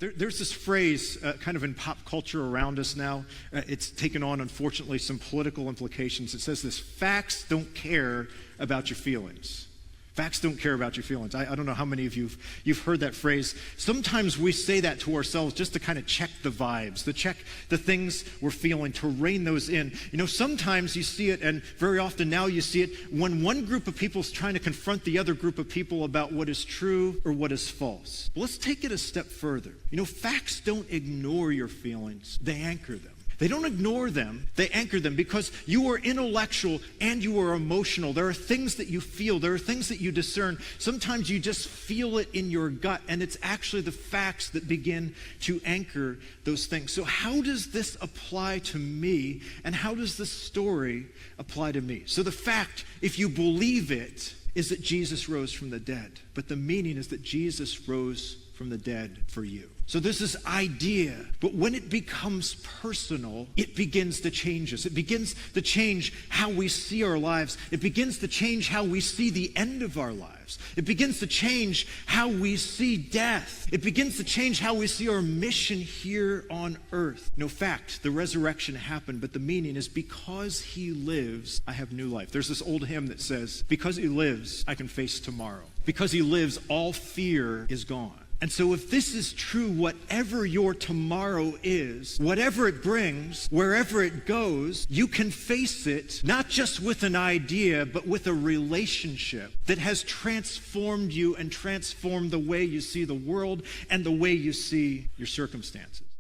There's this phrase kind of in pop culture around us now. It's taken on, unfortunately, some political implications. It says this: facts don't care about your feelings. Facts don't care about your feelings. I don't know how many of you've heard that phrase. Sometimes we say that to ourselves just to kind of check the vibes, to check the things we're feeling, to rein those in. You know, sometimes you see it, and very often now you see it, when one group of people is trying to confront the other group of people about what is true or what is false. But let's take it a step further. You know, facts don't ignore your feelings. They anchor them. They don't ignore them, they anchor them, because you are intellectual and you are emotional. There are things that you feel, there are things that you discern. Sometimes you just feel it in your gut, and it's actually the facts that begin to anchor those things. So how does this apply to me, and how does this story apply to me? So the fact, if you believe it, is that Jesus rose from the dead. But the meaning is that Jesus rose from the dead for you. So there's this idea, but when it becomes personal, it begins to change us. It begins to change how we see our lives. It begins to change how we see the end of our lives. It begins to change how we see death. It begins to change how we see our mission here on earth. No fact, the resurrection happened, but the meaning is because he lives, I have new life. There's this old hymn that says, because he lives, I can face tomorrow. Because he lives, all fear is gone. And so if this is true, whatever your tomorrow is, whatever it brings, wherever it goes, you can face it not just with an idea, but with a relationship that has transformed you and transformed the way you see the world and the way you see your circumstances.